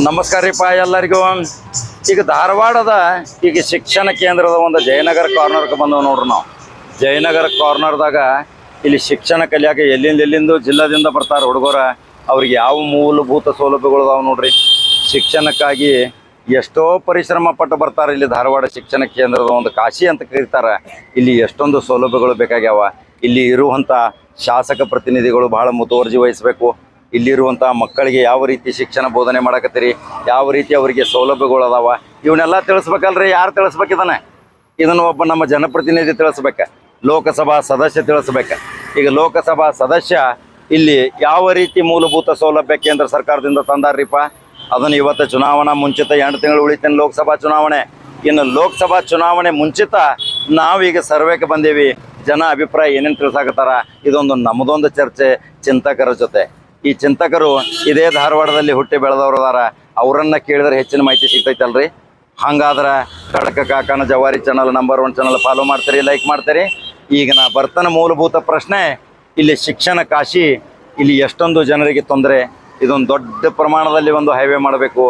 ನಮಸ್ಕಾರ ರೀಪ ಎಲ್ಲರಿಗೂ. ಈಗ ಧಾರವಾಡದ ಈಗ ಶಿಕ್ಷಣ ಕೇಂದ್ರದ ಒಂದು ಜಯನಗರ ಕಾರ್ನರ್ಗೆ ಬಂದವು ನೋಡ್ರಿ. ನಾವು ಜಯನಗರ ಕಾರ್ನರ್ದಾಗ ಇಲ್ಲಿ ಶಿಕ್ಷಣ ಕಲಿಯಾಕ ಎಲ್ಲಿಂದ ಜಿಲ್ಲಾದಿಂದ ಬರ್ತಾರೆ ಹುಡುಗರ. ಅವ್ರಿಗೆ ಯಾವ ಮೂಲಭೂತ ಸೌಲಭ್ಯಗಳು ಅದಾವೆ ನೋಡ್ರಿ. ಶಿಕ್ಷಣಕ್ಕಾಗಿ ಎಷ್ಟೋ ಪರಿಶ್ರಮ ಪಟ್ಟು ಬರ್ತಾರೆ. ಇಲ್ಲಿ ಧಾರವಾಡ ಶಿಕ್ಷಣ ಕೇಂದ್ರದ ಒಂದು ಕಾಶಿ ಅಂತ ಕರೀತಾರೆ. ಇಲ್ಲಿ ಎಷ್ಟೊಂದು ಸೌಲಭ್ಯಗಳು ಬೇಕಾಗ್ಯಾವ. ಇಲ್ಲಿ ಇರುವಂಥ ಶಾಸಕ ಪ್ರತಿನಿಧಿಗಳು ಬಹಳ ಮುತುವರ್ಜಿ ವಹಿಸಬೇಕು. ಇಲ್ಲಿರುವಂಥ ಮಕ್ಕಳಿಗೆ ಯಾವ ರೀತಿ ಶಿಕ್ಷಣ ಬೋಧನೆ ಮಾಡಕತ್ತೀರಿ, ಯಾವ ರೀತಿ ಅವರಿಗೆ ಸೌಲಭ್ಯಗಳು ಅದಾವ, ಇವನ್ನೆಲ್ಲ ತಿಳಿಸ್ಬೇಕಲ್ರಿ. ಯಾರು ತಿಳಿಸ್ಬೇಕಿದ್ದಾನೆ? ಇದನ್ನು ಒಬ್ಬ ನಮ್ಮ ಜನಪ್ರತಿನಿಧಿ ತಿಳಿಸ್ಬೇಕು, ಲೋಕಸಭಾ ಸದಸ್ಯ ತಿಳಿಸ್ಬೇಕು. ಈಗ ಲೋಕಸಭಾ ಸದಸ್ಯ ಇಲ್ಲಿ ಯಾವ ರೀತಿ ಮೂಲಭೂತ ಸೌಲಭ್ಯ ಕೇಂದ್ರ ಸರ್ಕಾರದಿಂದ ತಂದಾರ್ರಿಪ್ಪ, ಅದನ್ನು ಇವತ್ತು ಚುನಾವಣಾ ಮುಂಚಿತ 8 ತಿಂಗಳು ಉಳಿತೇನೆ ಲೋಕಸಭಾ ಚುನಾವಣೆ. ಇನ್ನು ಲೋಕಸಭಾ ಚುನಾವಣೆ ಮುಂಚಿತ ನಾವೀಗ ಸರ್ವೆಗೆ ಬಂದೇವಿ. ಜನ ಅಭಿಪ್ರಾಯ ಏನೇನು ತಿಳಿಸಾಕತ್ತಾರ, ಇದೊಂದು ನಮ್ಮದೊಂದು ಚರ್ಚೆ ಚಿಂತಕರ ಜೊತೆ. ಈ ಚಿಂತಕರು ಇದೇ ಧಾರವಾಡದಲ್ಲಿ ಹುಟ್ಟಿ ಬೆಳೆದವರು ಅದಾರ. ಅವರನ್ನು ಕೇಳಿದ್ರೆ ಹೆಚ್ಚಿನ ಮಾಹಿತಿ ಸಿಗ್ತೈತಲ್ರಿ. ಹಂಗಾದ್ರೆ ಖಡಕ ಕಾಕನ ಜವಾರಿ ಚಾನಲ್ ನಂಬರ್ 1 ಚಾನಲ್ ಫಾಲೋ ಮಾಡ್ತೀರಿ, ಲೈಕ್ ಮಾಡ್ತೀರಿ. ಈಗ ನಾ ಬರ್ತಾನೆ ಮೂಲಭೂತ ಪ್ರಶ್ನೆ. ಇಲ್ಲಿ ಶಿಕ್ಷಣ ಕಾಶಿ, ಇಲ್ಲಿ ಎಷ್ಟೊಂದು ಜನರಿಗೆ ತೊಂದರೆ. ಇದೊಂದು ದೊಡ್ಡ ಪ್ರಮಾಣದಲ್ಲಿ ಒಂದು ಹೈವೇ ಮಾಡಬೇಕು.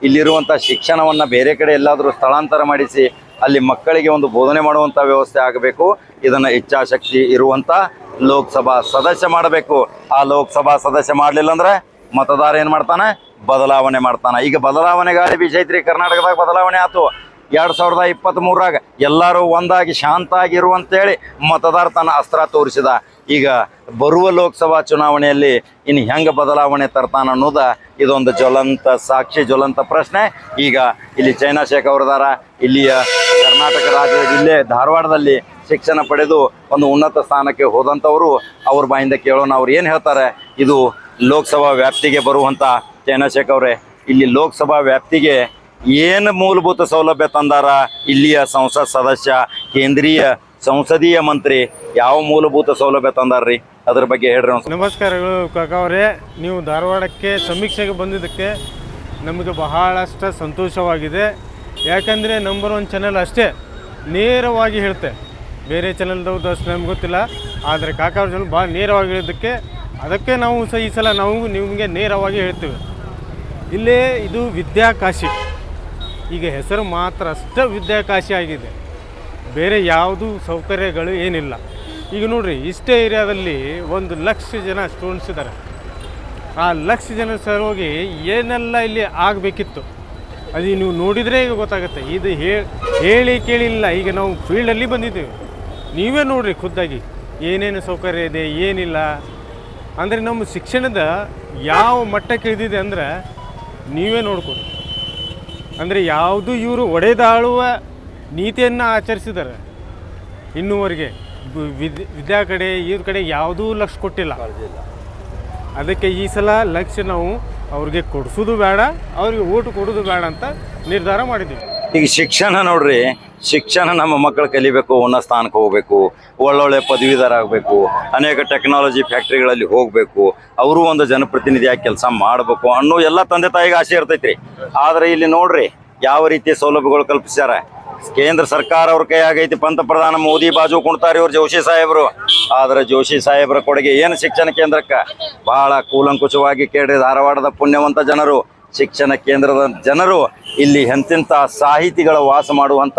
ಇಲ್ಲಿರುವಂಥ ಶಿಕ್ಷಣವನ್ನು ಬೇರೆ ಕಡೆ ಎಲ್ಲಾದರೂ ಸ್ಥಳಾಂತರ ಮಾಡಿಸಿ ಅಲ್ಲಿ ಮಕ್ಕಳಿಗೆ ಒಂದು ಬೋಧನೆ ಮಾಡುವಂಥ ವ್ಯವಸ್ಥೆ ಆಗಬೇಕು. ಇದನ್ನು ಇಚ್ಛಾಶಕ್ತಿ ಇರುವಂಥ ಲೋಕಸಭಾ ಸದಸ್ಯ ಮಾಡಬೇಕು. ಆ ಲೋಕಸಭಾ ಸದಸ್ಯ ಮಾಡಲಿಲ್ಲ ಅಂದ್ರೆ ಮತದಾರ ಏನು ಮಾಡ್ತಾನೆ? ಬದಲಾವಣೆ ಮಾಡ್ತಾನೆ. ಈಗ ಬದಲಾವಣೆ ಗಾಳಿ ಬೀಸೈತ್ರಿ. ಕರ್ನಾಟಕದಾಗ ಬದಲಾವಣೆ ಆಯ್ತು 2023ರಾಗ. ಎಲ್ಲರೂ ಒಂದಾಗಿ ಶಾಂತ ಆಗಿರುವಂತೇಳಿ ಮತದಾರ ತನ್ನ ಅಸ್ತ್ರ ತೋರಿಸಿದ. ಈಗ ಬರುವ ಲೋಕಸಭಾ ಚುನಾವಣೆಯಲ್ಲಿ ಇನ್ನು ಹೆಂಗೆ ಬದಲಾವಣೆ ತರ್ತಾನ ಅನ್ನೋದ ಇದೊಂದು ಜ್ವಲಂತ ಪ್ರಶ್ನೆ. ಈಗ ಇಲ್ಲಿ ಚೈನಾ ಶೇಖ್ ಅವರದಾರ. ಇಲ್ಲಿಯ ಕರ್ನಾಟಕ ರಾಜ್ಯದ ಜಿಲ್ಲೆ ಧಾರವಾಡದಲ್ಲಿ ಶಿಕ್ಷಣ ಪಡೆದು ಒಂದು ಉನ್ನತ ಸ್ಥಾನಕ್ಕೆ ಹೋದಂಥವರು. ಅವ್ರ ಬಾಯಿಂದ ಕೇಳೋಣ, ಅವ್ರು ಏನು ಹೇಳ್ತಾರೆ. ಇದು ಲೋಕಸಭಾ ವ್ಯಾಪ್ತಿಗೆ ಬರುವಂಥ ಚೈನಾ ಶೇಖ್ ಅವರೇ, ಇಲ್ಲಿ ಲೋಕಸಭಾ ವ್ಯಾಪ್ತಿಗೆ ಏನು ಮೂಲಭೂತ ಸೌಲಭ್ಯ ತಂದಾರ? ಇಲ್ಲಿಯ ಸಂಸತ್ ಸದಸ್ಯ, ಕೇಂದ್ರೀಯ ಸಂಸದೀಯ ಮಂತ್ರಿ ಯಾವ ಮೂಲಭೂತ ಸೌಲಭ್ಯ ತಂದಾರ್ರಿ? ಅದ್ರ ಬಗ್ಗೆ ಹೇಳ್ರಿ. ನಮಸ್ಕಾರಗಳು ಕಾಕವರೇ. ನೀವು ಧಾರವಾಡಕ್ಕೆ ಸಮೀಕ್ಷೆಗೆ ಬಂದಿದ್ದಕ್ಕೆ ನಮಗೆ ಬಹಳಷ್ಟು ಸಂತೋಷವಾಗಿದೆ. ಯಾಕಂದರೆ ನಂಬರ್ 1 ಚಾನಲ್ ಅಷ್ಟೇ ನೇರವಾಗಿ ಹೇಳುತ್ತೆ. ಬೇರೆ ಚಾನಲ್ದವ್ರದ್ದು ಅಷ್ಟು ನಮ್ಗೆ ಗೊತ್ತಿಲ್ಲ. ಆದರೆ ಕಾಕವ್ರ ಚಾನಲ್ ಭಾಳ ನೇರವಾಗಿ ಹೇಳಿದ್ದಕ್ಕೆ ಅದಕ್ಕೆ ನಾವು ಈ ಸಲ ನಾವು ನಿಮಗೆ ನೇರವಾಗಿ ಹೇಳ್ತೀವಿ. ಇಲ್ಲೇ ಇದು ವಿದ್ಯಾಕಾಶಿ. ಈಗ ಹೆಸರು ಮಾತ್ರ ಅಷ್ಟೇ ವಿದ್ಯಾಕಾಶಿ ಆಗಿದೆ, ಬೇರೆ ಯಾವುದೂ ಸೌಕರ್ಯಗಳು ಏನಿಲ್ಲ. ಈಗ ನೋಡಿರಿ, ಇಷ್ಟೇ ಏರಿಯಾದಲ್ಲಿ 1,00,000 ಜನ ಸ್ಟೂಡೆಂಟ್ಸ್ ಇದ್ದಾರೆ. ಆ 1,00,000 ಜನ ಸಲುವಾಗಿ ಏನೆಲ್ಲ ಇಲ್ಲಿ ಆಗಬೇಕಿತ್ತು ಅದು ನೀವು ನೋಡಿದರೆ ಈಗ ಗೊತ್ತಾಗುತ್ತೆ. ಇದು ಹೇಳಿ ಕೇಳಿಲ್ಲ. ಈಗ ನಾವು ಫೀಲ್ಡಲ್ಲಿ ಬಂದಿದ್ದೀವಿ, ನೀವೇ ನೋಡಿರಿ ಖುದ್ದಾಗಿ ಏನೇನು ಸೌಕರ್ಯ ಇದೆ ಏನಿಲ್ಲ. ಅಂದರೆ ನಮ್ಮ ಶಿಕ್ಷಣದ ಯಾವ ಮಟ್ಟಕ್ಕೆ ಇಳಿದಿದೆ ಅಂದರೆ ನೀವೇ ನೋಡ್ಕೊಡಿ. ಅಂದರೆ ಯಾವುದು ಇವರು ಒಡೆದಾಳುವ ನೀತಿಯನ್ನು ಆಚರಿಸಿದ್ದಾರೆ. ಇನ್ನೂವರೆಗೆ ವಿದ್ಯಾ ಕಡೆ ಇವ್ರ ಕಡೆ ಯಾವುದೂ ಲಕ್ಷ ಕೊಟ್ಟಿಲ್ಲ. ಅದಕ್ಕೆ ಈ ಸಲ ಲಕ್ಷ ನಾವು ಅವ್ರಿಗೆ ಕೊಡಿಸೋದು ಬೇಡ, ಅವ್ರಿಗೆ ಓಟು ಕೊಡೋದು ಬೇಡ ಅಂತ ನಿರ್ಧಾರ ಮಾಡಿದ್ದೀವಿ. ಈಗ ಶಿಕ್ಷಣ ನೋಡ್ರಿ, ಶಿಕ್ಷಣ ನಮ್ಮ ಮಕ್ಕಳು ಕಲಿಬೇಕು, ಉನ್ನತ ಸ್ಥಾನಕ್ಕೆ ಹೋಗಬೇಕು, ಒಳ್ಳೊಳ್ಳೆ ಪದವೀಧರ ಆಗಬೇಕು, ಅನೇಕ ಟೆಕ್ನಾಲಜಿ ಫ್ಯಾಕ್ಟ್ರಿಗಳಲ್ಲಿ ಹೋಗಬೇಕು, ಅವರು ಒಂದು ಜನಪ್ರತಿನಿಧಿಯಾಗಿ ಕೆಲಸ ಮಾಡಬೇಕು ಅನ್ನೋ ಎಲ್ಲ ತಂದೆ ತಾಯಿಗೆ ಆಸೆ ಇರ್ತೈತ್ರಿ. ಆದರೆ ಇಲ್ಲಿ ನೋಡ್ರಿ ಯಾವ ರೀತಿ ಸೌಲಭ್ಯಗಳು ಕಲ್ಪಿಸ್ಯಾರ. ಕೇಂದ್ರ ಸರ್ಕಾರ ಅವ್ರ ಕೈ ಆಗೈತಿ. ಪಂತಪ್ರಧಾನ ಮೋದಿ ಬಾಜು ಕುಣ್ತಾರೆ ಇವ್ರು ಜೋಶಿ ಸಾಹೇಬರು. ಆದರೆ ಜೋಶಿ ಸಾಹೇಬರ ಕೊಡುಗೆ ಏನು ಶಿಕ್ಷಣ ಕೇಂದ್ರಕ್ಕೆ? ಬಹಳ ಕೂಲಂಕುಷವಾಗಿ ಕೇಳ್ರಿ. ಧಾರವಾಡದ ಪುಣ್ಯವಂತ ಜನರು, ಶಿಕ್ಷಣ ಕೇಂದ್ರದ ಜನರು ಇಲ್ಲಿ ಎಂತೆಂಥ ಸಾಹಿತಿಗಳ ವಾಸ ಮಾಡುವಂಥ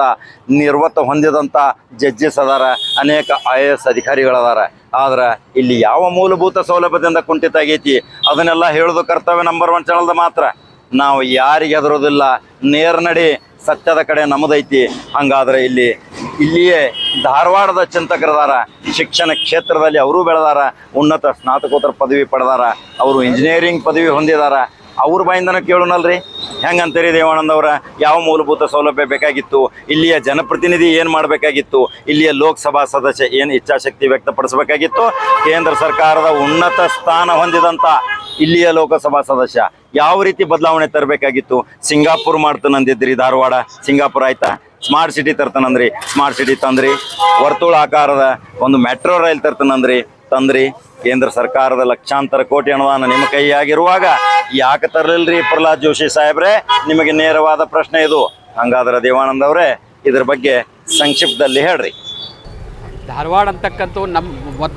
ನಿರ್ವತ್ತ ಹೊಂದಿದಂಥ ಜಡ್ಜಸ್ ಅದಾರ, ಅನೇಕ IAS ಅಧಿಕಾರಿಗಳದಾರ. ಆದ್ರೆ ಇಲ್ಲಿ ಯಾವ ಮೂಲಭೂತ ಸೌಲಭ್ಯದಿಂದ ಕುಂಠಿತ ಆಗೈತಿ ಅದನ್ನೆಲ್ಲ ಹೇಳೋದು ಕರ್ತವ್ಯ ನಂಬರ್ 1 ಚಾನಲ್ದ ಮಾತ್ರ. ನಾವು ಯಾರಿಗೆ ಹೆದರೋದಿಲ್ಲ, ನೇರ ನಡಿ, ಸತ್ಯದ ಕಡೆ ನಮ್ಮದೈತಿ. ಹಂಗಾದ್ರೆ ಇಲ್ಲಿಯೇ ಧಾರವಾಡದ ಚಿಂತಕರದಾರ. ಶಿಕ್ಷಣ ಕ್ಷೇತ್ರದಲ್ಲಿ ಅವರು ಬೆಳೆದಾರ, ಉನ್ನತ ಸ್ನಾತಕೋತ್ತರ ಪದವಿ ಪಡೆದಾರ, ಅವರು ಇಂಜಿನಿಯರಿಂಗ್ ಪದವಿ ಹೊಂದಿದಾರ. ಅವ್ರ ಬಾಯಿಂದನೂ ಕೇಳೋಣಲ್ರಿ. ಹೆಂಗಂತೀರಿ ದೇವಾನಂದ ಅವರ? ಯಾವ ಮೂಲಭೂತ ಸೌಲಭ್ಯ ಬೇಕಾಗಿತ್ತು? ಇಲ್ಲಿಯ ಜನಪ್ರತಿನಿಧಿ ಏನು ಮಾಡಬೇಕಾಗಿತ್ತು? ಇಲ್ಲಿಯ ಲೋಕಸಭಾ ಸದಸ್ಯ ಏನು ಇಚ್ಛಾಶಕ್ತಿ ವ್ಯಕ್ತಪಡಿಸಬೇಕಾಗಿತ್ತು? ಕೇಂದ್ರ ಸರ್ಕಾರದ ಉನ್ನತ ಸ್ಥಾನ ಹೊಂದಿದಂಥ ಇಲ್ಲಿಯ ಲೋಕಸಭಾ ಸದಸ್ಯ ಯಾವ ರೀತಿ ಬದಲಾವಣೆ ತರಬೇಕಾಗಿತ್ತು? ಸಿಂಗಾಪುರ್ ಮಾಡ್ತಾನಂದಿದ್ರಿ, ಧಾರವಾಡ ಸಿಂಗಾಪುರ ಆಯ್ತಾ? ಸ್ಮಾರ್ಟ್ ಸಿಟಿ ತರ್ತಾನಂದ್ರಿ, ಸ್ಮಾರ್ಟ್ ಸಿಟಿ ತಂದ್ರಿ. ವರ್ತುಳ ಆಕಾರದ ಒಂದು ಮೆಟ್ರೋ ರೈಲ್ ತಂದ್ರಿ. ಕೇಂದ್ರ ಸರ್ಕಾರದ ಲಕ್ಷಾಂತರ ಕೋಟಿ ಅನುದಾನ ನಿಮ್ಮ ಕೈಯಾಗಿರುವಾಗ ಯಾಕೆ ತರಲಿಲ್ರಿ ಪ್ರಹ್ಲಾದ್ ಜೋಶಿ ಸಾಹೇಬ್ರೆ? ನಿಮಗೆ ನೇರವಾದ ಪ್ರಶ್ನೆ ಇದು. ಹಂಗಾದ್ರೆ ದೇವಾನಂದ ಅವರೇ ಇದ್ರ ಬಗ್ಗೆ ಸಂಕ್ಷಿಪ್ತದಲ್ಲಿ ಹೇಳ್ರಿ. ಧಾರವಾಡ ಅಂತಕ್ಕಂಥ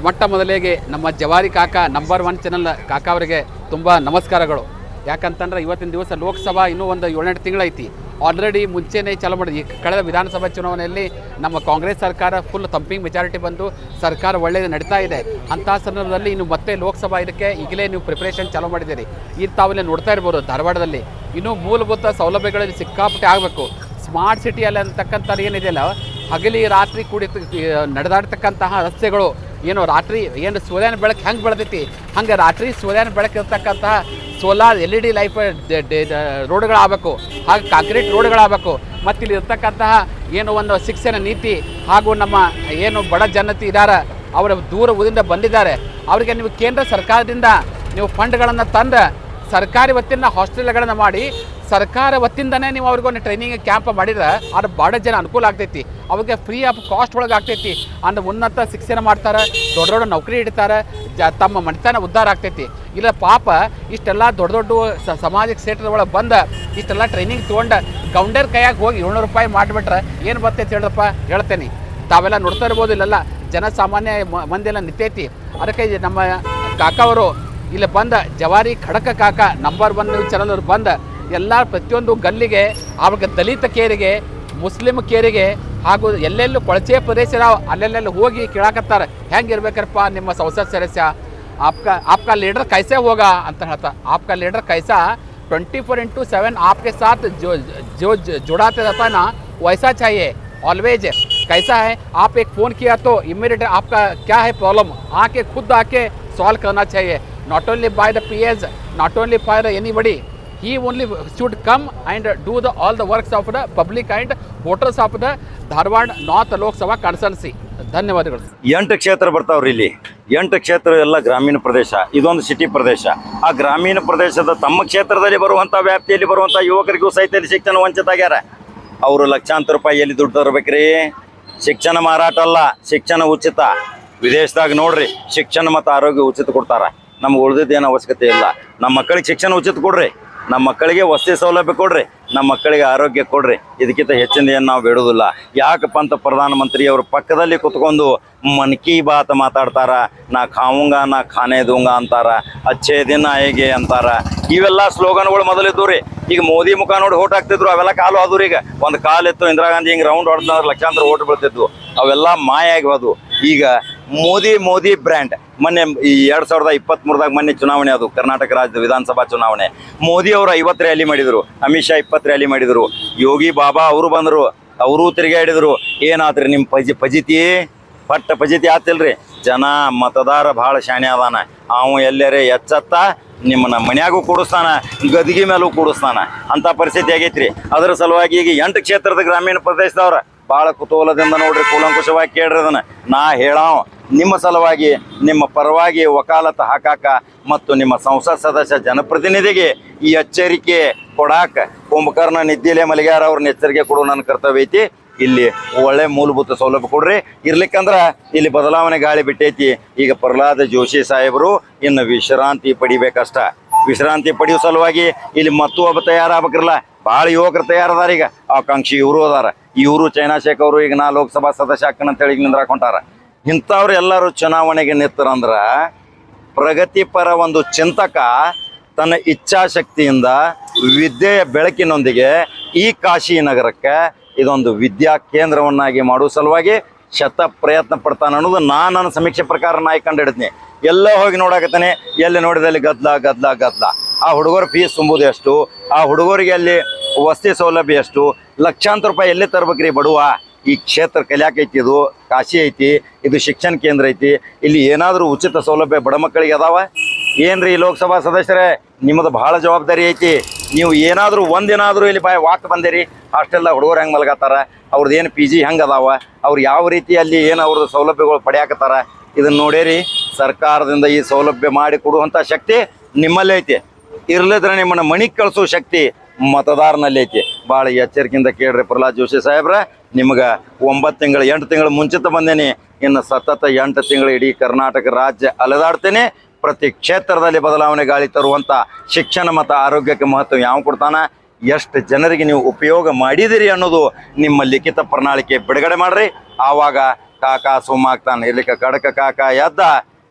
ಮೊಟ್ಟ ಮೊದಲಿಗೆ ನಮ್ಮ ಜವಾರಿ ಕಾಕ ನಂಬರ್ 1 ಚಾನಲ್ ಕಾಕ ಅವರಿಗೆ ತುಂಬ ನಮಸ್ಕಾರಗಳು. ಯಾಕಂತಂದ್ರೆ ಇವತ್ತಿನ ದಿವಸ ಲೋಕಸಭಾ ಇನ್ನೂ ಒಂದು 7-8 ತಿಂಗಳೈತಿ. ಆಲ್ರೆಡಿ ಮುಂಚೆನೇ ಚಾಲೂ ಮಾಡಿದ್ವಿ. ಈ ಕಳೆದ ವಿಧಾನಸಭಾ ಚುನಾವಣೆಯಲ್ಲಿ ನಮ್ಮ ಕಾಂಗ್ರೆಸ್ ಸರ್ಕಾರ ಫುಲ್ ಥಂಪಿಂಗ್ ಮೆಜಾರಿಟಿ ಬಂದು ಸರ್ಕಾರ ಒಳ್ಳೆಯದು ನಡೀತಾ ಇದೆ. ಅಂಥ ಸಂದರ್ಭದಲ್ಲಿ ಇನ್ನು ಮತ್ತೆ ಲೋಕಸಭಾ ಇದಕ್ಕೆ ಈಗಲೇ ನೀವು ಪ್ರಿಪ್ರೇಷನ್ ಚಾಲೂ ಮಾಡಿದ್ದೀರಿ. ಈ ತಾವಲ್ಲೇ ನೋಡ್ತಾ ಇರ್ಬೋದು ಧಾರವಾಡದಲ್ಲಿ ಇನ್ನೂ ಮೂಲಭೂತ ಸೌಲಭ್ಯಗಳಲ್ಲಿ ಸಿಕ್ಕಾಪಟ್ಟೆ ಆಗಬೇಕು. ಸ್ಮಾರ್ಟ್ ಸಿಟಿಯಲ್ಲಿ ಅಂತಕ್ಕಂಥದ್ದು ಏನಿದೆಯಲ್ಲ, ಹಗಲಿ ರಾತ್ರಿ ಕೂಡಿ ನಡೆದಾಡ್ತಕ್ಕಂತಹ ರಸ್ತೆಗಳು ಏನು ರಾತ್ರಿ ಏನು ಸೂರ್ಯನ ಬೆಳಕು ಹೆಂಗೆ ಬೆಳೆದೈತಿ ಹಂಗೆ ರಾತ್ರಿ ಸೂರ್ಯನ ಬೆಳಕು ಇರ್ತಕ್ಕಂತಹ ಸೋಲಾರ್ LED ಲೈಫ್ ರೋಡ್ಗಳಾಗಬೇಕು, ಹಾಗೆ ಕಾಂಕ್ರೀಟ್ ರೋಡ್ಗಳಾಗಬೇಕು. ಮತ್ತು ಇಲ್ಲಿ ಇರ್ತಕ್ಕಂತಹ ಏನು ಒಂದು ಶಿಕ್ಷಣ ನೀತಿ ಹಾಗೂ ನಮ್ಮ ಏನು ಬಡ ಜನತೆ ಇದ್ದಾರೆ, ಅವರ ದೂರ ಊರಿಂದ ಬಂದಿದ್ದಾರೆ, ಅವರಿಗೆ ನೀವು ಕೇಂದ್ರ ಸರ್ಕಾರದಿಂದ ನೀವು ಫಂಡ್ಗಳನ್ನು ತಂದು ಸರ್ಕಾರಿ ವತಿಯಿಂದ ಹಾಸ್ಟೆಲ್ಗಳನ್ನು ಮಾಡಿ ಸರ್ಕಾರ ವತಿಯಿಂದನೇ ನೀವು ಅವ್ರಿಗೊಂದು ಟ್ರೈನಿಂಗ್ ಕ್ಯಾಂಪ್ ಮಾಡಿದ್ರೆ ಅದು ಭಾಳ ಜನ ಅನುಕೂಲ ಆಗ್ತೈತಿ. ಅವ್ರಿಗೆ ಫ್ರೀ ಆಫ್ ಕಾಸ್ಟ್ ಒಳಗೆ ಆಗ್ತೈತಿ. ಅಂದ್ರೆ ಉನ್ನತ ಶಿಕ್ಷಣ ಮಾಡ್ತಾರೆ, ದೊಡ್ಡ ದೊಡ್ಡ ನೌಕರಿ ಹಿಡಿತಾರೆ, ತಮ್ಮ ಮನೆತನ ಉದ್ಧಾರ ಆಗ್ತೈತಿ. ಇಲ್ಲ ಪಾಪ ಇಷ್ಟೆಲ್ಲ ದೊಡ್ಡ ದೊಡ್ಡ ಸಮಾಜಿಕ ಕ್ಷೇತ್ರದ ಒಳಗೆ ಬಂದು ಇಷ್ಟೆಲ್ಲ ಟ್ರೈನಿಂಗ್ ತೊಗೊಂಡು ಗೌಂಡರ್ ಕೈಯಾಗಿ ಹೋಗಿ 700 ರೂಪಾಯಿ ಮಾಡಿಬಿಟ್ರೆ ಏನು ಬರ್ತೈತಿ ಹೇಳ್ರಪ್ಪ ಹೇಳ್ತೇನೆ. ತಾವೆಲ್ಲ ನೋಡ್ತಾ ಇರ್ಬೋದು, ಇಲ್ಲೆಲ್ಲ ಜನಸಾಮಾನ್ಯ ಮಂದಿಯೆಲ್ಲ ನಿಂತೈತಿ. ಅದಕ್ಕೆ ನಮ್ಮ ಕಾಕವರು ಇಲ್ಲಿ ಬಂದ ಜವಾರಿ ಖಡಕ ಕಾಕ ನಂಬರ್ 1 ನ್ಯೂಸ್ ಚಾನಲ್ ಅವ್ರು ಬಂದ ಎಲ್ಲ ಪ್ರತಿಯೊಂದು ಗಲ್ಲಿಗೆ ಅವ್ರಿಗೆ ದಲಿತ ಕೇರಿಗೆ, ಮುಸ್ಲಿಮ್ ಕೇರಿಗೆ ಹಾಗೂ ಎಲ್ಲೆಲ್ಲೂ ಕೊಳಚೆ ಪ್ರದೇಶ ಅಲ್ಲೆಲ್ಲೆಲ್ಲ ಹೋಗಿ ಕೇಳಾಕತ್ತಾರೆ ಹೆಂಗೆ ಇರ್ಬೇಕಪ್ಪ ನಿಮ್ಮ ಸಂಸತ್ ಸದಸ್ಯ, आपका लीडर कैसे होगा ಅಂತ ಹೇಳ್ತಾ. आपका लीडर कैसा 24/7 आपके साथ जो जुड़ाते रहता है ना वैसा चाहिए ऑलवेज. कैसा है आप एक फ़ोन किया तो इमीडिएट आपका क्या है प्रॉब्लम आके खुद आके सॉल्व करना चाहिए. not only by the PS, not only by anybody, he only should come and do all the works of the public and voters of the Dharwad North Lok Sabha constituency. ಧನ್ಯವಾದಗಳು. 8 ಕ್ಷೇತ್ರ ಬರ್ತಾವ್ರಿ. ಇಲ್ಲಿ 8 ಕ್ಷೇತ್ರ ಎಲ್ಲ ಗ್ರಾಮೀಣ ಪ್ರದೇಶ, ಇದೊಂದು city ಪ್ರದೇಶ. ಆ ಗ್ರಾಮೀಣ ಪ್ರದೇಶದ ತಮ್ಮ ಕ್ಷೇತ್ರದಲ್ಲಿ ಬರುವಂಥ ವ್ಯಾಪ್ತಿಯಲ್ಲಿ ಬರುವಂಥ ಯುವಕರಿಗೂ ಸಹಿತ ಇಲ್ಲಿ ಶಿಕ್ಷಣ ವಂಚಿತ ಆಗ್ಯಾರ. ಅವರು ಲಕ್ಷಾಂತರ ರೂಪಾಯಿ ಎಲ್ಲಿ ದುಡ್ಡು ತರಬೇಕ್ರಿ? ಶಿಕ್ಷಣ ಮಾರಾಟ ಅಲ್ಲ, ಶಿಕ್ಷಣ ಉಚಿತ. ವಿದೇಶದಾಗ ನೋಡ್ರಿ, ಶಿಕ್ಷಣ ಮತ್ತು ಆರೋಗ್ಯ ಉಚಿತ ಕೊಡ್ತಾರ. ನಮ್ಗೆ ಉಳಿದಿದ್ದೇನು ಅವಶ್ಯಕತೆ ಇಲ್ಲ. ನಮ್ಮ ಮಕ್ಕಳಿಗೆ ಶಿಕ್ಷಣ ಉಚಿತ ಕೊಡ್ರಿ, ನಮ್ಮ ಮಕ್ಕಳಿಗೆ ವಸತಿ ಸೌಲಭ್ಯ ಕೊಡ್ರಿ, ನಮ್ಮ ಮಕ್ಕಳಿಗೆ ಆರೋಗ್ಯ ಕೊಡ್ರಿ. ಇದಕ್ಕಿಂತ ಹೆಚ್ಚಿನ ಏನು ನಾವು ಬೇಡೋದಿಲ್ಲ. ಯಾಕಪ್ಪ ಅಂತ ಪ್ರಧಾನಮಂತ್ರಿ ಅವ್ರ ಪಕ್ಕದಲ್ಲಿ ಕುತ್ಕೊಂಡು ಮನ್ ಕಿ ಬಾತ್ ಮಾತಾಡ್ತಾರ, ನಾ ಖಾವುಂಗ ನಾ ಖಾನೆ ದೂಂಗ ಅಂತಾರ, ಅಚ್ಚೇ ದಿನ ಹೇಗೆ ಅಂತಾರ. ಇವೆಲ್ಲ ಸ್ಲೋಗನ್ಗಳು ಮೊದಲಿದ್ದು ರೀ. ಈಗ ಮೋದಿ ಮುಖ ನೋಡಿ ಓಟ್ ಹಾಕ್ತಿದ್ರು, ಅವೆಲ್ಲ ಕಾಲು ಆದವು. ಈಗ ಒಂದು ಕಾಲಿತ್ತು, ಇಂದಿರಾ ಗಾಂಧಿ ಹಿಂಗೆ ರೌಂಡ್ ಹೊಡೆದ್ರೆ ಲಕ್ಷಾಂತರ ಓಟ್ ಬೀಳ್ತಿದ್ವು, ಅವೆಲ್ಲ ಮಾಯ ಆಗಿ ಹೋದವು. ಈಗ ಮೋದಿ ಬ್ರ್ಯಾಂಡ್ ಮೊನ್ನೆ ಈ 2023ದಾಗ ಮೊನ್ನೆ ಚುನಾವಣೆ, ಅದು ಕರ್ನಾಟಕ ರಾಜ್ಯದ ವಿಧಾನಸಭಾ ಚುನಾವಣೆ. ಮೋದಿ ಅವರು 50 ರ್ಯಾಲಿ ಮಾಡಿದರು, ಅಮಿತ್ ಶಾ 20 ರ್ಯಾಲಿ ಮಾಡಿದರು, ಯೋಗಿ ಬಾಬಾ ಅವರು ಬಂದರು, ಅವರೂ ತಿರುಗಾಡಿದ್ರು. ಏನಾತ್ರಿ ನಿಮ್ಮ ಫಜಿತಿ ಫಜಿತಿ ಆತಿಲ್ರಿ. ಜನ ಮತದಾರ ಭಾಳ ಶಾಣೆ ಅದಾನ. ಅವ ಎಲ್ಲರೇ ಎಚ್ಚತ್ತ ನಿಮ್ಮನ್ನ ಮನ್ಯಾಗೂ ಕೂಡಿಸ್ತಾನ, ಗದಿಗೆ ಮೇಲೂ ಕೂಡಿಸ್ತಾನ. ಅಂಥ ಪರಿಸ್ಥಿತಿ ಆಗೈತ್ರಿ. ಅದರ ಸಲುವಾಗಿ ಈಗ 8 ಕ್ಷೇತ್ರದ ಗ್ರಾಮೀಣ ಪ್ರದೇಶದವ್ರ ಭಾಳ ಕುತೂಹಲದಿಂದ ನೋಡ್ರಿ, ಕೂಲಂಕುಷವಾಗಿ ಕೇಳ್ರಿ. ಅದನ್ನು ನಾ ಹೇಳಾವ ನಿಮ್ಮ ಸಲುವಾಗಿ, ನಿಮ್ಮ ಪರವಾಗಿ ವಕಾಲತ್ ಹಾಕಾಕ ಮತ್ತು ನಿಮ್ಮ ಸಂಸತ್ ಸದಸ್ಯ ಜನಪ್ರತಿನಿಧಿಗೆ ಈ ಎಚ್ಚರಿಕೆ ಕೊಡಾಕ ಕುಂಭಕರ್ಣ ನಿದ್ದಿಲೆ ಮಲಿಗಾರ ಅವ್ರನ್ನ ಎಚ್ಚರಿಕೆ ಕೊಡೋ ನನ್ನ ಕರ್ತವ್ಯ ಐತಿ. ಇಲ್ಲಿ ಒಳ್ಳೆ ಮೂಲಭೂತ ಸೌಲಭ್ಯ ಕೊಡ್ರಿ. ಇರ್ಲಿಕ್ಕಂದ್ರೆ ಇಲ್ಲಿ ಬದಲಾವಣೆ ಗಾಳಿ ಬಿಟ್ಟೈತಿ. ಈಗ ಪ್ರಹ್ಲಾದ ಜೋಶಿ ಸಾಹೇಬರು ಇನ್ನು ವಿಶ್ರಾಂತಿ ಪಡಿಬೇಕಷ್ಟ. ವಿಶ್ರಾಂತಿ ಪಡೆಯೋ ಸಲುವಾಗಿ ಇಲ್ಲಿ ಮತ್ತೂ ಒಬ್ಬ ತಯಾರಾಗಬೇಕ್ರಲ್ಲ. ಭಾಳ ಯುವಕರು ತಯಾರದಾರ. ಈಗ ಆಕಾಂಕ್ಷಿ ಇವರು ಅದಾರ. ಇವರು ಚೈನಾ ಶೇಖ್ ಅವರು ಈಗ ನಾ ಲೋಕಸಭಾ ಸದಸ್ಯ ಹಾಕಂತೇಳಿ ಈಗ ನಿಂದ್ರಾಕೊಂಟಾರ. ಇಂಥವ್ರು ಎಲ್ಲರೂ ಚುನಾವಣೆಗೆ ನಿಂತರಂದ್ರೆ ಪ್ರಗತಿಪರ ಒಂದು ಚಿಂತಕ ತನ್ನ ಇಚ್ಛಾಶಕ್ತಿಯಿಂದ ವಿದ್ಯೆಯ ಬೆಳಕಿನೊಂದಿಗೆ ಈ ಕಾಶಿ ನಗರಕ್ಕೆ ಇದೊಂದು ವಿದ್ಯಾ ಕೇಂದ್ರವನ್ನಾಗಿ ಮಾಡುವ ಸಲುವಾಗಿ ಪ್ರಯತ್ನ ಪಡ್ತಾನೆ ಅನ್ನೋದು ನನ್ನ ಸಮೀಕ್ಷೆ ಪ್ರಕಾರ ನಾ ಕಂಡು ಹಿಡಿದ್ನಿ. ಎಲ್ಲ ಹೋಗಿ ನೋಡಾಕತ್ತಾನೆ, ಎಲ್ಲಿ ನೋಡಿದಲ್ಲಿ ಗದ್ಲ. ಆ ಹುಡುಗರ ಫೀಸ್ ತುಂಬೋದು ಎಷ್ಟು, ಆ ಹುಡುಗರಿಗೆ ಅಲ್ಲಿ ವಸತಿ ಸೌಲಭ್ಯ ಎಷ್ಟು, ಲಕ್ಷಾಂತರ ರೂಪಾಯಿ ಎಲ್ಲಿ ತರ್ಬೇಕ್ರಿ ಬಡವ? ಈ ಕ್ಷೇತ್ರ ಕಲಿಯಾಕೈತಿ, ಇದು ಕಾಶಿ ಐತಿ, ಇದು ಶಿಕ್ಷಣ ಕೇಂದ್ರ ಐತಿ. ಇಲ್ಲಿ ಏನಾದರೂ ಉಚಿತ ಸೌಲಭ್ಯ ಬಡ ಮಕ್ಕಳಿಗೆ ಅದಾವ ಏನ್ರಿ? ಲೋಕಸಭಾ ಸದಸ್ಯರೇ, ನಿಮ್ಮದು ಭಾಳ ಜವಾಬ್ದಾರಿ ಐತಿ. ನೀವು ಏನಾದರೂ ಒಂದಿನಾದರೂ ಇಲ್ಲಿ ವಾಕ್ ಬಂದಿರಿ, ಅಷ್ಟೆಲ್ಲ ಹುಡುಗರು ಹೆಂಗೆ ಮಲಗತ್ತಾರ, ಅವ್ರದ್ದು ಏನು PG ಹೆಂಗೆ ಅದಾವ, ಅವ್ರು ಯಾವ ರೀತಿ ಅಲ್ಲಿ ಏನು ಅವ್ರದ್ದು ಸೌಲಭ್ಯಗಳು ಪಡೆಯಾಕತ್ತಾರ, ಇದನ್ನು ನೋಡೇರಿ. ಸರ್ಕಾರದಿಂದ ಈ ಸೌಲಭ್ಯ ಮಾಡಿ ಕೊಡುವಂಥ ಶಕ್ತಿ ನಿಮ್ಮಲ್ಲೇ ಐತಿ. ಇರ್ಲಿದ್ರೆ ನಿಮ್ಮನ್ನು ಮಣಿಗೆ ಕಳಿಸೋ ಶಕ್ತಿ ಮತದಾರನಲ್ಲಿ ಐತಿ. ಭಾಳ ಎಚ್ಚರಿಕೆಯಿಂದ ಕೇಳ್ರಿ ಪ್ರಹ್ಲಾದ್ ಜೋಶಿ ಸಾಹೇಬ್ರ. ನಿಮ್ಗೆ 8 ತಿಂಗಳು ಮುಂಚಿತ ಬಂದೇನಿ. ಇನ್ನು ಸತತ 8 ತಿಂಗಳು ಇಡೀ ಕರ್ನಾಟಕ ರಾಜ್ಯ ಅಲೆದಾಡ್ತೇನೆ. ಪ್ರತಿ ಕ್ಷೇತ್ರದಲ್ಲಿ ಬದಲಾವಣೆ ಗಾಳಿ ತರುವಂಥ ಶಿಕ್ಷಣ ಮತ್ತು ಆರೋಗ್ಯಕ್ಕೆ ಮಹತ್ವ ಯಾವ ಕೊಡ್ತಾನ, ಎಷ್ಟು ಜನರಿಗೆ ನೀವು ಉಪಯೋಗ ಮಾಡಿದಿರಿ ಅನ್ನೋದು ನಿಮ್ಮ ಲಿಖಿತ ಪ್ರಣಾಳಿಕೆ ಬಿಡುಗಡೆ ಮಾಡ್ರಿ. ಆವಾಗ ಕಾಕ ಸುಮ್ಮಾಗ್ತಾನೆ. ಇರ್ಲಿಕ್ಕೆ ಕಡಕ ಕಾಕ ಎದ್ದ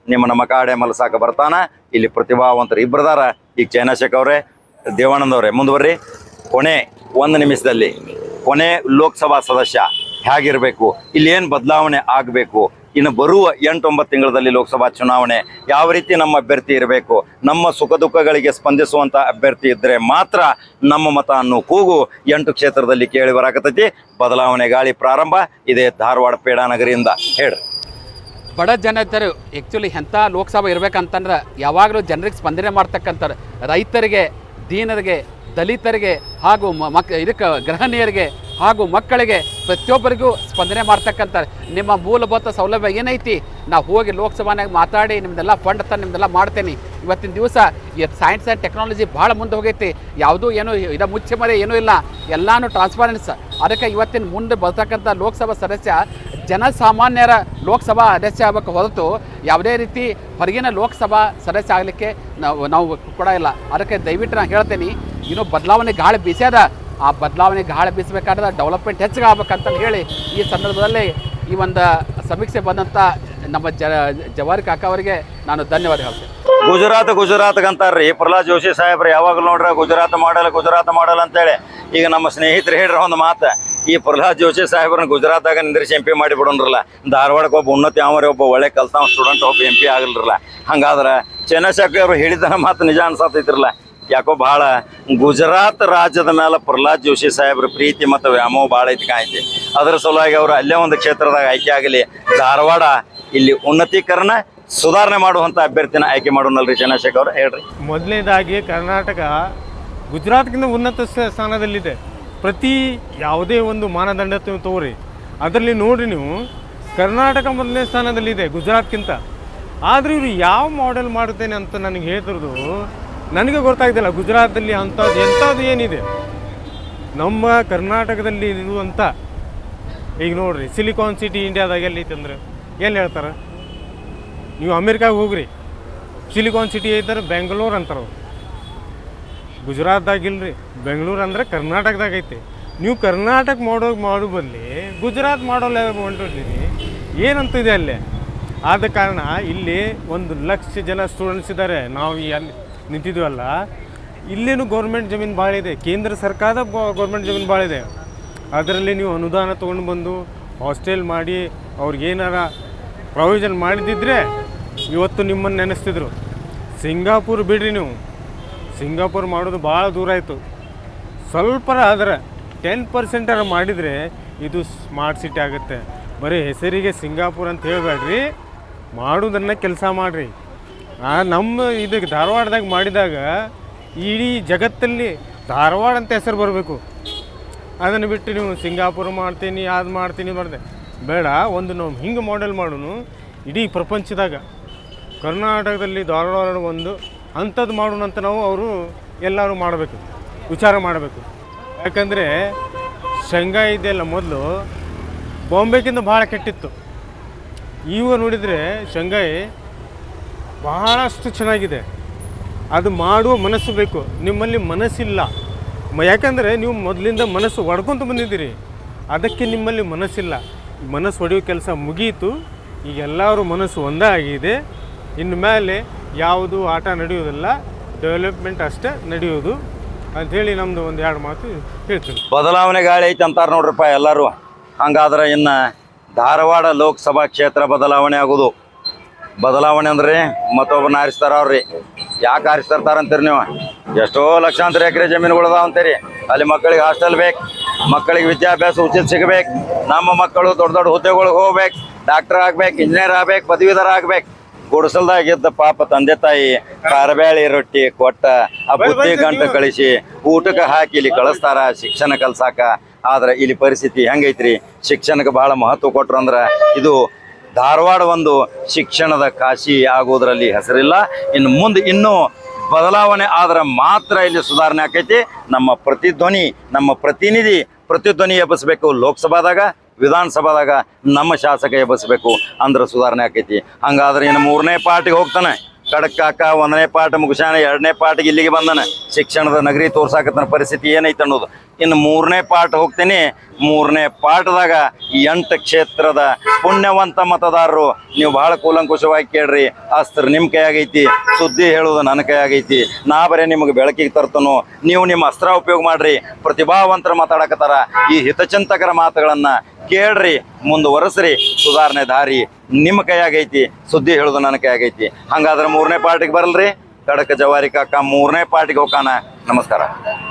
ನಿಮ್ಮನ್ನ ಮಕಾಡೆ ಮಲಸಾಕ ಬರ್ತಾನ. ಇಲ್ಲಿ ಪ್ರತಿಭಾವಂತರು ಇಬ್ಬರದಾರ. ಈಗ ಚೈನಾ ಶೇಖ್ ಅವರೇ, ದೇವಾನಂದ್ ಅವರೇ ಮುಂದುವರ್ರಿ. ಕೊನೆ 1 ನಿಮಿಷದಲ್ಲಿ ಕೊನೆ ಲೋಕಸಭಾ ಸದಸ್ಯ ಹೇಗಿರಬೇಕು, ಇಲ್ಲಿ ಏನು ಬದಲಾವಣೆ ಆಗಬೇಕು, ಇನ್ನು ಬರುವ 8-9 ತಿಂಗಳಲ್ಲಿ ಲೋಕಸಭಾ ಚುನಾವಣೆ ಯಾವ ರೀತಿ ನಮ್ಮ ಅಭ್ಯರ್ಥಿ ಇರಬೇಕು, ನಮ್ಮ ಸುಖ ದುಃಖಗಳಿಗೆ ಸ್ಪಂದಿಸುವಂಥ ಅಭ್ಯರ್ಥಿ ಇದ್ದರೆ ಮಾತ್ರ ನಮ್ಮ ಮತ ಅನ್ನೋ ಕೂಗು 8 ಕ್ಷೇತ್ರದಲ್ಲಿ ಕೇಳಿ ಬರಾಕತ್ತೈತಿ. ಬದಲಾವಣೆ ಗಾಳಿ ಪ್ರಾರಂಭ ಇದೆ ಧಾರವಾಡ ಪೇಡಾನಗರಿಯಿಂದ. ಹೇಳ್ರಿ. ಬಡ ಜನತರು ಆ್ಯಕ್ಚುಲಿ ಎಂಥ ಲೋಕಸಭೆ ಇರಬೇಕಂತಂದ್ರೆ ಯಾವಾಗಲೂ ಜನರಿಗೆ ಸ್ಪಂದನೆ ಮಾಡ್ತಕ್ಕಂಥವ್ರು, ರೈತರಿಗೆ, ದೀನರಿಗೆ, ದಲಿತರಿಗೆ ಹಾಗೂ ಇದಕ್ಕೆ ಗೃಹಿಣಿಯರಿಗೆ ಹಾಗೂ ಮಕ್ಕಳಿಗೆ ಪ್ರತಿಯೊಬ್ಬರಿಗೂ ಸ್ಪಂದನೆ ಮಾಡ್ತಕ್ಕಂಥ ನಿಮ್ಮ ಮೂಲಭೂತ ಸೌಲಭ್ಯ ಏನೈತಿ ನಾವು ಹೋಗಿ ಲೋಕಸಭಾನಾಗ ಮಾತಾಡಿ ನಿಮ್ದೆಲ್ಲ ಫಂಡ್ ತಂದು ನಿಮ್ದೆಲ್ಲ ಮಾಡ್ತೇನೆ. ಇವತ್ತಿನ ದಿವಸ ಸೈನ್ಸ್ ಆ್ಯಂಡ್ ಟೆಕ್ನಾಲಜಿ ಭಾಳ ಮುಂದೆ ಹೋಗೈತಿ. ಯಾವುದೂ ಏನೂ ಇದು ಮುಚ್ಚೆ ಮರೆ ಏನೂ ಇಲ್ಲ, ಎಲ್ಲನೂ ಟ್ರಾನ್ಸ್ಪರೆನ್ಸ್. ಅದಕ್ಕೆ ಇವತ್ತಿನ ಮುಂದೆ ಬರ್ತಕ್ಕಂಥ ಲೋಕಸಭಾ ಸದಸ್ಯ ಜನಸಾಮಾನ್ಯರ ಲೋಕಸಭಾ ಸದಸ್ಯ ಆಗಬೇಕು ಹೊರತು ಯಾವುದೇ ರೀತಿ ಹೊರಗಿನ ಲೋಕಸಭಾ ಸದಸ್ಯ ಆಗಲಿಕ್ಕೆ ನಾವು ಕೂಡ ಇಲ್ಲ. ಅದಕ್ಕೆ ದಯವಿಟ್ಟು ನಾನು ಹೇಳ್ತೇನೆ, ಇನ್ನೂ ಬದಲಾವಣೆ ಗಾಳಿ ಬೀಸ್ಯದ. ಆ ಬದಲಾವಣೆ ಗಾಳಿ ಬೀಸಬೇಕಾದ್ರೆ ಡೆವಲಪ್ಮೆಂಟ್ ಹೆಚ್ಚಿಗೆ ಆಗ್ಬೇಕಂತ ಹೇಳಿ ಈ ಸಂದರ್ಭದಲ್ಲಿ ಈ ಒಂದು ಸಮೀಕ್ಷೆ ಬಂದಂಥ ನಮ್ಮ ಜವಾರಿ ಕಾಕ ಅವರಿಗೆ ನಾನು ಧನ್ಯವಾದ ಹೇಳ್ತೇನೆ. ಗುಜರಾತ್ ಅಂತಾರ್ರಿ ಪ್ರಹ್ಲಾದ್ ಜೋಶಿ ಸಾಹೇಬ್ರು ಯಾವಾಗಲೂ ನೋಡ್ರೆ ಗುಜರಾತ್ ಮಾಡಲ್ಲ ಅಂತೇಳಿ. ಈಗ ನಮ್ಮ ಸ್ನೇಹಿತರು ಹೇಳ್ರ ಒಂದು ಮಾತು, ಈ ಪ್ರಹ್ಲಾದ್ ಜೋಶಿ ಸಾಹೇಬ್ರನ್ನ ಗುಜರಾತ್ದಾಗ ನಿಂದ್ರಿಸಿ MP ಮಾಡಿ ಬಿಡೋನ್ರಲ್ಲ, ಧಾರವಾಡಕ್ಕೆ ಒಬ್ಬ ಉನ್ನತಿ ಒಬ್ಬ ಒಳ್ಳೆ ಕಲ್ತಾವ ಸ್ಟೂಡೆಂಟ್ ಒಬ್ಬ MP ಆಗಲ್ರಲ್ಲ. ಹಂಗಾದ್ರೆ ಚಂದ್ರಶೇಖರ್ ಅವರು ಹೇಳಿದ ಮಾತು ನಿಜ ಅನ್ಸತ್ತೈತ್ರಲ್ಲ. ಯಾಕೋ ಭಾಳ ಗುಜರಾತ್ ರಾಜ್ಯದ ಮೇಲೆ ಪ್ರಹ್ಲಾದ್ ಜೋಶಿ ಸಾಹೇಬ್ರ ಪ್ರೀತಿ ಮತ್ತು ವ್ಯಾಮೋಹ ಭಾಳ ಐತಿ ಕಾಯ್ತಿ. ಅದರ ಸಲುವಾಗಿ ಅವರು ಅಲ್ಲೇ ಒಂದು ಕ್ಷೇತ್ರದಾಗ ಆಯ್ಕೆ ಆಗಲಿ, ಧಾರವಾಡ ಇಲ್ಲಿ ಉನ್ನತೀಕರಣ ಸುಧಾರಣೆ ಮಾಡುವಂಥ ಅಭ್ಯರ್ಥಿನ ಆಯ್ಕೆ ಮಾಡೋಣಲ್ರಿ. ಚಂದ್ರಶೇಖರ್ ಅವರು ಹೇಳ್ರಿ. ಮೊದಲನೇದಾಗಿ ಕರ್ನಾಟಕ ಗುಜರಾತ್ಗಿಂತ ಉನ್ನತ ಸ್ಥಾನದಲ್ಲಿದೆ. ಪ್ರತಿ ಯಾವುದೇ ಒಂದು ಮಾನದಂಡ ತಗೋರಿ, ಅದರಲ್ಲಿ ನೋಡಿರಿ ನೀವು, ಕರ್ನಾಟಕ ಮೊದಲನೇ ಸ್ಥಾನದಲ್ಲಿದೆ ಗುಜರಾತ್ಗಿಂತ. ಆದರೆ ಇವರು ಯಾವ ಮಾಡೆಲ್ ಮಾಡುತ್ತೇನೆ ಅಂತ ನನಗೆ ಹೇಳ್ತಿರೋದು ನನಗೆ ಗೊತ್ತಾಗ್ತಿಲ್ಲ. ಗುಜರಾತಲ್ಲಿ ಎಂಥದ್ದು ಏನಿದೆ ನಮ್ಮ ಕರ್ನಾಟಕದಲ್ಲಿ ಇರುವಂಥ, ಈಗ ನೋಡಿರಿ ಸಿಲಿಕಾನ್ ಸಿಟಿ ಇಂಡಿಯಾದಾಗ ಎಲ್ಲೈತೆ ಅಂದ್ರೆ ಎಲ್ಲಿ ಹೇಳ್ತಾರೆ ನೀವು? ಅಮೇರಿಕಾಗೆ ಹೋಗ್ರಿ, ಸಿಲಿಕಾನ್ ಸಿಟಿ ಐತಾರೆ ಬೆಂಗಳೂರು ಅಂತಾರೆ. ಗುಜರಾತ್ದಾಗಿಲ್ರಿ, ಬೆಂಗಳೂರು ಅಂದ್ರೆ ಕರ್ನಾಟಕದಾಗ ಐತೆ. ನೀವು ಕರ್ನಾಟಕ ಮಾಡೋ ಬದಲಿ ಗುಜರಾತ್ ಮಾಡೋಲ್ಲ ಹೊಂಟಿದ್ದೀರಿ, ಏನಂತಿದೆ ಅಲ್ಲೇ. ಆದ ಕಾರಣ ಇಲ್ಲಿ 1,00,000 ಜನ ಸ್ಟೂಡೆಂಟ್ಸ್ ಇದ್ದಾರೆ. ನಾವು ಅಲ್ಲಿ ನಿಂತಿದ್ವಲ್ಲ, ಇಲ್ಲೇನು ಗೌರ್ಮೆಂಟ್ ಜಮೀನು ಭಾಳ ಇದೆ, ಕೇಂದ್ರ ಸರ್ಕಾರದ ಗೌರ್ಮೆಂಟ್ ಜಮೀನು ಭಾಳ ಇದೆ. ಅದರಲ್ಲಿ ನೀವು ಅನುದಾನ ತೊಗೊಂಡು ಬಂದು ಹಾಸ್ಟೆಲ್ ಮಾಡಿ ಅವ್ರಿಗೇನಾರ ಪ್ರೊವಿಷನ್ ಮಾಡಿದ್ದಿದ್ರೆ ಇವತ್ತು ನಿಮ್ಮನ್ನು ನೆನೆಸ್ತಿದ್ರು. ಸಿಂಗಾಪುರ್ ಬಿಡ್ರಿ ನೀವು, ಸಿಂಗಾಪುರ್ ಮಾಡೋದು ಭಾಳ ದೂರ ಆಯಿತು. ಸ್ವಲ್ಪ ಆದರೆ 10% ಮಾಡಿದರೆ ಇದು ಸ್ಮಾರ್ಟ್ ಸಿಟಿ ಆಗುತ್ತೆ. ಬರೀ ಹೆಸರಿಗೆ ಸಿಂಗಾಪುರ್ ಅಂತ ಹೇಳಬೇಡ್ರಿ, ಮಾಡೋದನ್ನು ಕೆಲಸ ಮಾಡಿರಿ. ನಮ್ಮ ಇದಕ್ಕೆ ಧಾರವಾಡದಾಗ ಮಾಡಿದಾಗ ಇಡೀ ಜಗತ್ತಲ್ಲಿ ಧಾರವಾಡ ಅಂತ ಹೆಸರು ಬರಬೇಕು. ಅದನ್ನು ಬಿಟ್ಟು ನೀವು ಸಿಂಗಾಪುರ ಮಾಡ್ತೀನಿ, ಅದು ಮಾಡ್ತೀನಿ ಮಾಡಿದೆ ಬೇಡ. ಒಂದು ನಾವು ಹಿಂಗೆ ಮಾಡೆಲ್ ಮಾಡೋನು ಇಡೀ ಪ್ರಪಂಚದಾಗ ಕರ್ನಾಟಕದಲ್ಲಿ ಧಾರವಾಡ ಒಂದು ಅಂಥದ್ದು ಮಾಡೋಣ ಅಂತ ನಾವು ಅವರು ಎಲ್ಲರೂ ಮಾಡಬೇಕು, ವಿಚಾರ ಮಾಡಬೇಕು. ಯಾಕಂದರೆ ಶಂಘೈ ಇದೆಯಲ್ಲ, ಮೊದಲು ಬಾಂಬೆಗಿಂತ ಭಾಳ ಕೆಟ್ಟಿತ್ತು. ಈಗ ನೋಡಿದರೆ ಶಂಘೈ ಬಹಳಷ್ಟು ಚೆನ್ನಾಗಿದೆ. ಅದು ಮಾಡುವ ಮನಸ್ಸು ಬೇಕು. ನಿಮ್ಮಲ್ಲಿ ಮನಸ್ಸಿಲ್ಲ. ಯಾಕಂದರೆ ನೀವು ಮೊದಲಿಂದ ಮನಸ್ಸು ಹೊಡ್ಕೊತ ಬಂದಿದ್ದೀರಿ, ಅದಕ್ಕೆ ನಿಮ್ಮಲ್ಲಿ ಮನಸ್ಸಿಲ್ಲ. ಮನಸ್ಸು ಹೊಡೆಯೋ ಕೆಲಸ ಮುಗೀತು. ಈಗ ಎಲ್ಲರೂ ಮನಸ್ಸು ಒಂದೇ ಆಗಿದೆ. ಇನ್ನು ಮೇಲೆ ಯಾವುದು ಆಟ ನಡೆಯೋದಿಲ್ಲ, ಡೆವಲಪ್ಮೆಂಟ್ ಅಷ್ಟೇ ನಡೆಯೋದು ಅಂಥೇಳಿ ನಮ್ಮದು 1-2 ಮಾತು ಹೇಳ್ತೀನಿ. ಬದಲಾವಣೆ ಗಾಳಿ ಐತೆ ಅಂತಾರೆ ನೋಡ್ರಪ್ಪ ಎಲ್ಲರೂ. ಹಂಗಾದ್ರೆ ಇನ್ನು ಧಾರವಾಡ ಲೋಕಸಭಾ ಕ್ಷೇತ್ರ ಬದಲಾವಣೆ ಆಗೋದು. ಬದಲಾವಣೆ ಅಂದ್ರೆ ಮತ್ತೊಬ್ಬನ ಆರಿಸ್ತಾರ ಅವ್ರಿ. ಯಾಕೆ ಆರಿಸ್ತಾರಂತೀರಿ ನೀವು? ಎಷ್ಟೋ ಲಕ್ಷಾಂತರ ಎಕರೆ ಜಮೀನುಗಳದಾವ ಅಂತೀರಿ. ಅಲ್ಲಿ ಮಕ್ಕಳಿಗೆ ಹಾಸ್ಟೆಲ್ ಬೇಕು, ಮಕ್ಕಳಿಗೆ ವಿದ್ಯಾಭ್ಯಾಸ ಉಚಿತ ಸಿಗಬೇಕು, ನಮ್ಮ ಮಕ್ಕಳು ದೊಡ್ಡ ದೊಡ್ಡ ಹುದ್ದೆಗಳಿಗೆ ಹೋಗ್ಬೇಕು, ಡಾಕ್ಟರ್ ಆಗ್ಬೇಕು, ಇಂಜಿನಿಯರ್ ಆಗ್ಬೇಕು, ಪದವೀಧರ ಆಗ್ಬೇಕು. ಗುಡಿಸಲ್ದಾಗಿದ್ದ ಪಾಪ ತಂದೆ ತಾಯಿ ಕಾರಬ್ಯಾಳಿ ರೊಟ್ಟಿ ಕೊಟ್ಟ ಆ ಬುದ್ಧಿ ಗಂಟು ಕಳಿಸಿ ಊಟಕ್ಕೆ ಹಾಕಿ ಇಲ್ಲಿ ಕಳಿಸ್ತಾರ ಶಿಕ್ಷಣ ಕಲ್ಸಾಕ. ಆದ್ರೆ ಇಲ್ಲಿ ಪರಿಸ್ಥಿತಿ ಹೆಂಗೈತ್ರಿ? ಶಿಕ್ಷಣಕ್ಕೆ ಬಹಳ ಮಹತ್ವ ಕೊಟ್ರು ಅಂದ್ರೆ ಇದು ಧಾರವಾಡ ಒಂದು ಶಿಕ್ಷಣದ ಕಾಶಿ ಆಗೋದ್ರಲ್ಲಿ ಹೆಸರಿಲ್ಲ. ಇನ್ನು ಮುಂದೆ ಇನ್ನೂ ಬದಲಾವಣೆ ಆದ್ರೆ ಮಾತ್ರ ಇಲ್ಲಿ ಸುಧಾರಣೆ ಆಕೈತಿ. ನಮ್ಮ ಪ್ರತಿಧ್ವನಿ, ನಮ್ಮ ಪ್ರತಿಧ್ವನಿ ಎಬ್ಬಿಸ್ಬೇಕು. ಲೋಕಸಭಾದಾಗ, ವಿಧಾನಸಭಾದಾಗ ನಮ್ಮ ಶಾಸಕ ಎಬ್ಬಿಸ್ಬೇಕು, ಅಂದ್ರೆ ಸುಧಾರಣೆ ಆಕೈತಿ. ಹಂಗಾದ್ರೆ ಇನ್ನು 3ನೇ ಪಾರ್ಟಿಗೆ ಹೋಗ್ತಾನೆ. ಕಡಕ್ ಕಾಕ 1ನೇ ಪಾಠ ಮುಗಿಸ್ಯಾನ, 2ನೇ ಪಾಠಗೆ ಇಲ್ಲಿಗೆ ಬಂದನ, ಶಿಕ್ಷಣದ ನಗರಿ ತೋರ್ಸಾಕತ್ತನ ಪರಿಸ್ಥಿತಿ ಏನೈತೆ ಅನ್ನೋದು. ಇನ್ನು 3ನೇ ಪಾಠ ಹೋಗ್ತೀನಿ. 3ನೇ ಪಾಠದಾಗ 8 ಕ್ಷೇತ್ರದ ಪುಣ್ಯವಂತ ಮತದಾರರು ನೀವು ಬಹಳ ಕೂಲಂಕುಷವಾಗಿ ಕೇಳ್ರಿ. ಅಸ್ತ್ರ ನಿಮ್ಮ ಕೈಯಾಗೈತಿ, ಸುದ್ದಿ ಹೇಳೋದು ನನ್ನ ಕೈಯಾಗೈತಿ. ನಾ ಬರೀ ನಿಮಗೆ ಬೆಳಕಿಗೆ ತರ್ತನೋ, ನೀವು ನಿಮ್ಮ ಅಸ್ತ್ರ ಉಪಯೋಗ ಮಾಡ್ರಿ. ಪ್ರತಿಭಾವಂತರ ಮಾತಾಡಕತ್ತಾರ. ಈ ಹಿತಚಿಂತಕರ ಮಾತುಗಳನ್ನ ಕೇಳ್ರಿ, ಮುಂದುವರೆಸ್ರಿ. ಸುಧಾರಣೆ ದಾರಿ ನಿಮ್ಮ ಕೈಯಾಗೈತಿ, ಸುದ್ದಿ ಹೇಳೋದು ನನ್ನ ಕೈಯಾಗೈತಿ. ಹಂಗಾದ್ರೆ 3ನೇ ಪಾರ್ಟಿಗೆ ಬರಲ್ರಿ. ಕಡಕ ಜವಾರಿ ಕಾಕ 3ನೇ ಪಾರ್ಟಿಗೆ ಹೋಗಾನ. ನಮಸ್ಕಾರ.